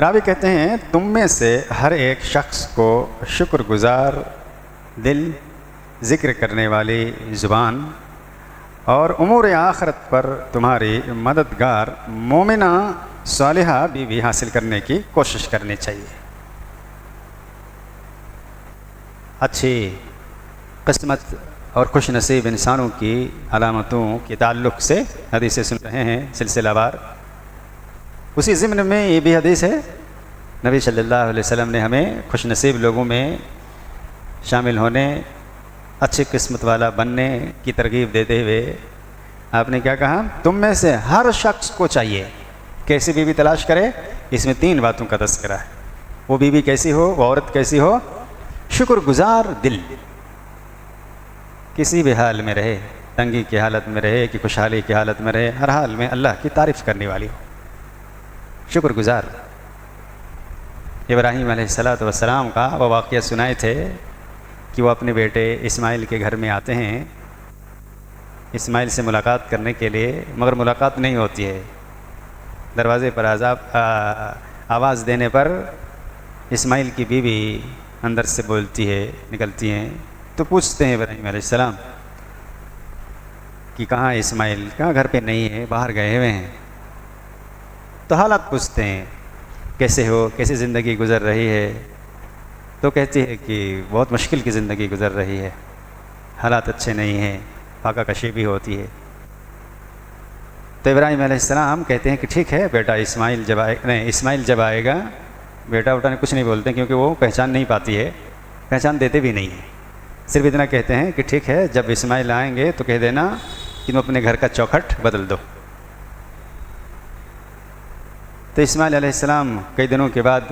راوی کہتے ہیں تم میں سے ہر ایک شخص کو شکر گزار دل، ذکر کرنے والی زبان اور امور آخرت پر تمہاری مددگار مومنہ صالحہ بیوی حاصل کرنے کی کوشش کرنی چاہیے۔ اچھی قسمت اور خوش نصیب انسانوں کی علامتوں کے تعلق سے حدیثیں سن رہے ہیں سلسلہ وار۔ اسی ضمن میں یہ بھی حدیث ہے، نبی صلی اللہ علیہ وسلم نے ہمیں خوش نصیب لوگوں میں شامل ہونے، اچھی قسمت والا بننے کی ترغیب دیتے ہوئے آپ نے کیا کہا؟ تم میں سے ہر شخص کو چاہیے کیسی بیوی تلاش کرے۔ اس میں 3 باتوں کا تذکرہ ہے۔ وہ بیوی کیسی ہو، وہ عورت کیسی ہو؟ شکر گزار دل، کسی بھی حال میں رہے، تنگی کی حالت میں رہے کہ خوشحالی کی حالت میں رہے، ہر حال میں اللہ کی تعریف کرنے والی ہو، شکر گزار۔ ابراہیم علیہ السلام کا وہ واقعہ سنائے تھے کہ وہ اپنے بیٹے اسماعیل کے گھر میں آتے ہیں اسماعیل سے ملاقات کرنے کے لیے، مگر ملاقات نہیں ہوتی ہے۔ دروازے پر آواز دینے پر اسماعیل کی بیوی اندر سے بولتی ہے، نکلتی ہیں، تو پوچھتے ہیں ابراہیم علیہ السلام کہ کہاں اسماعیل؟ کہاں؟ گھر پہ نہیں ہے، باہر گئے ہوئے ہیں۔ تو حالات پوچھتے ہیں، کیسے ہو، کیسی زندگی گزر رہی ہے؟ تو کہتی ہے کہ بہت مشکل کی زندگی گزر رہی ہے، حالات اچھے نہیں ہیں، فاقہ کشی بھی ہوتی ہے۔ تو ابراہیم علیہ السلام کہتے ہیں کہ ٹھیک ہے بیٹا، اسماعیل جب آئے گا، بیٹا نے کچھ نہیں بولتے کیونکہ وہ پہچان نہیں پاتی ہے، پہچان دیتے بھی نہیں ہیں، صرف اتنا کہتے ہیں کہ ٹھیک ہے جب اسماعیل آئیں گے تو کہہ دینا کہ تم اپنے گھر کا چوکھٹ بدل دو۔ تو اسماعیل علیہ السلام کئی دنوں کے بعد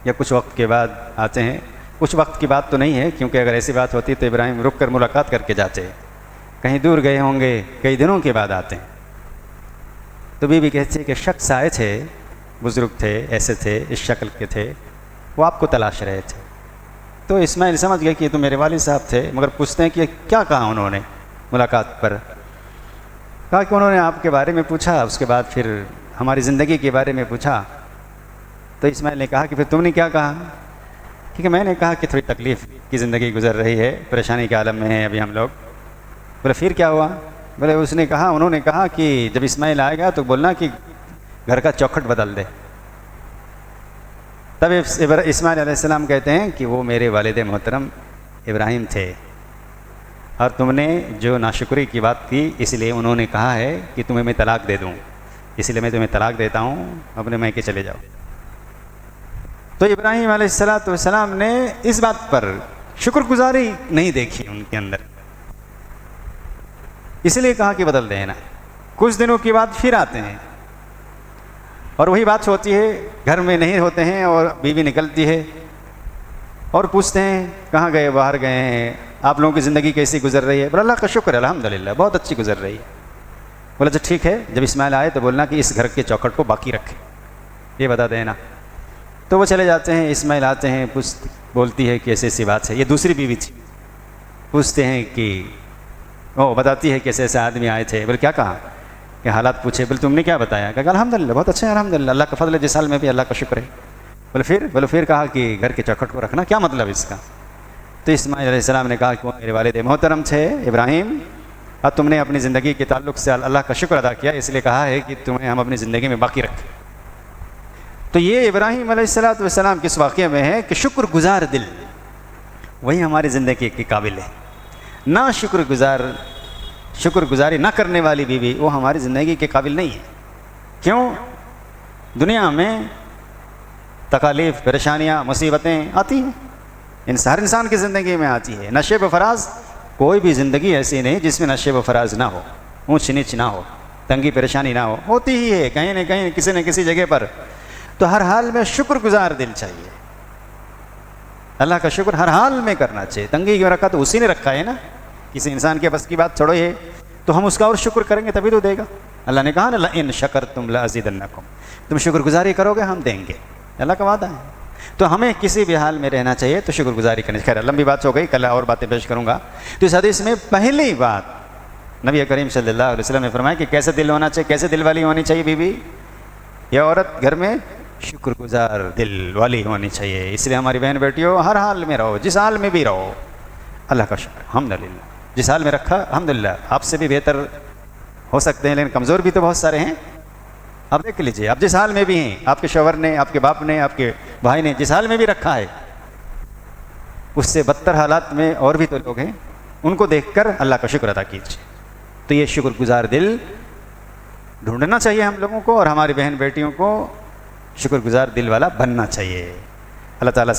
یا کچھ وقت کے بعد آتے ہیں۔ کچھ وقت کی بات تو نہیں ہے، کیونکہ اگر ایسی بات ہوتی تو ابراہیم رک کر ملاقات کر کے جاتے، کہیں دور گئے ہوں گے، کئی دنوں کے بعد آتے ہیں۔ تو بیوی کہتی ہے کہ شخص آئے تھے، بزرگ تھے، ایسے تھے، اس شکل کے تھے، وہ آپ کو تلاش رہے تھے۔ تو اسماعیل سمجھ گئے کہ یہ تو میرے والد صاحب تھے، مگر پوچھتے ہیں کہ کیا کہا انہوں نے ملاقات پر؟ کہا کہ انہوں نے آپ کے بارے میں پوچھا، اس کے بعد پھر ہماری زندگی کے بارے میں پوچھا۔ تو اسماعیل نے کہا کہ پھر تم نے کیا کہا؟ کیونکہ میں نے کہا کہ تھوڑی تکلیف کی زندگی گزر رہی ہے، پریشانی کے عالم میں ہیں ابھی ہم لوگ۔ بولے پھر کیا ہوا؟ بولے انہوں نے کہا کہ جب اسماعیل آئے گا تو بولنا کہ گھر کا چوکھٹ بدل دے۔ تب اسماعیل علیہ السلام کہتے ہیں کہ وہ میرے والد محترم ابراہیم تھے، اور تم نے جو ناشکری کی بات کی اس لیے انہوں نے کہا ہے کہ تمہیں میں طلاق دے دوں، اس لیے میں تمہیں طلاق دیتا ہوں، اپنے میکے چلے جاؤ۔ تو ابراہیم علیہ السلام نے اس بات پر شکر گزاری نہیں دیکھی ان کے اندر، اس لیے کہا کہ بدل دینا۔ کچھ دنوں کے بعد پھر آتے ہیں اور وہی بات ہوتی ہے، گھر میں نہیں ہوتے ہیں اور بیوی نکلتی ہے اور پوچھتے ہیں کہاں گئے؟ باہر گئے ہیں، آپ لوگوں کی زندگی کیسی گزر رہی ہے؟ بولے اللہ کا شکر ہے، الحمدللہ بہت اچھی گزر رہی ہے۔ بولا اچھا ٹھیک ہے، جب اسماعیل آئے تو بولنا کہ اس گھر کے چوکھٹ کو باقی رکھے، یہ بتا دینا۔ تو وہ چلے جاتے ہیں، اسماعیل آتے ہیں، بولتی ہے کہ ایسی ایسی بات ہے، یہ دوسری بیوی تھی۔ پوچھتے ہیں کہ وہ بتاتی ہے کہ ایسے ایسے آدمی آئے تھے۔ بولے کیا کہا؟ کہ حالات پوچھے۔ بولے تم نے کیا بتایا؟ کہ الحمدللہ بہت اچھا ہے، الحمدللہ اللہ کا فضل ہے، جس حال میں بھی اللہ کا شکر ہے۔ بولے پھر کہا کہ گھر کے چوکھٹ کو رکھنا، کیا مطلب اس کا؟ تو اسماعیل علیہ السلام نے کہا کہ وہ میرے والد محترم تھے ابراہیم، اور تم نے اپنی زندگی کے تعلق سے اللہ کا شکر ادا کیا، اس لیے کہا ہے کہ تمہیں ہم اپنی زندگی میں باقی رکھیں۔ تو یہ ابراہیم علیہ السلام کس واقعے میں ہے کہ شکر گزار دل وہی ہماری زندگی کے قابل ہے، نہ شکر گزاری نہ کرنے والی بیوی وہ ہماری زندگی کے قابل نہیں ہے۔ کیوں؟ دنیا میں تکالیف، پریشانیاں، مصیبتیں آتی ہیں، ہر انسان کی زندگی میں آتی ہے۔ نشیب و فراز، کوئی بھی زندگی ایسی نہیں جس میں نشیب و فراز نہ ہو، اونچ نیچ نہ ہو، تنگی پریشانی نہ ہو، ہوتی ہی ہے کہیں نہ کہیں، کسی نہ کسی جگہ پر۔ تو ہر حال میں شکر گزار دل چاہیے، اللہ کا شکر ہر حال میں کرنا چاہیے۔ تنگی کی رکھا تو اسی نے رکھا ہے نا، کسی انسان کے بس کی بات چھوڑو ہے، تو ہم اس کا اور شکر کریں گے تبھی تو دے گا۔ اللہ نے کہا نا لئن شکرتم لازیدنکم، تم شکر گزاری کرو گے ہم دیں گے، اللہ کا وعدہ ہے۔ تو ہمیں کسی بھی حال میں رہنا چاہیے تو شکر گزاری کرنی چاہیے۔ خیر لمبی بات ہو گئی، کل اور باتیں پیش کروں گا۔ تو اس حدیث میں پہلی بات نبی کریم صلی اللہ علیہ وسلم نے فرمایا کہ کیسے دل ہونا چاہیے، کیسے دل والی ہونی چاہیے بیوی یا عورت گھر میں؟ شکر گزار دل والی ہونی چاہیے. اس لیے ہماری بہن بیٹیوں ہر حال میں رہو, جس حال میں بھی رہو اللہ کا شکر الحمدللہ. جس حال میں رکھا الحمدللہ, آپ سے بھی بہتر ہو سکتے ہیں لیکن کمزور بھی تو بہت سارے ہیں. آپ دیکھ لیجئے, آپ جس حال میں بھی ہیں, آپ کے شوہر نے, آپ کے باپ نے, آپ کے بھائی نے جس حال میں بھی رکھا ہے, اس سے بدتر حالات میں اور بھی تو لوگ ہیں. ان کو دیکھ کر اللہ کا شکر ادا کیجیے. تو یہ شکر گزار دل ڈھونڈنا چاہیے ہم لوگوں کو, اور ہماری بہن بیٹیوں کو شکر گزار دل والا بننا چاہیے. اللہ تعالیٰ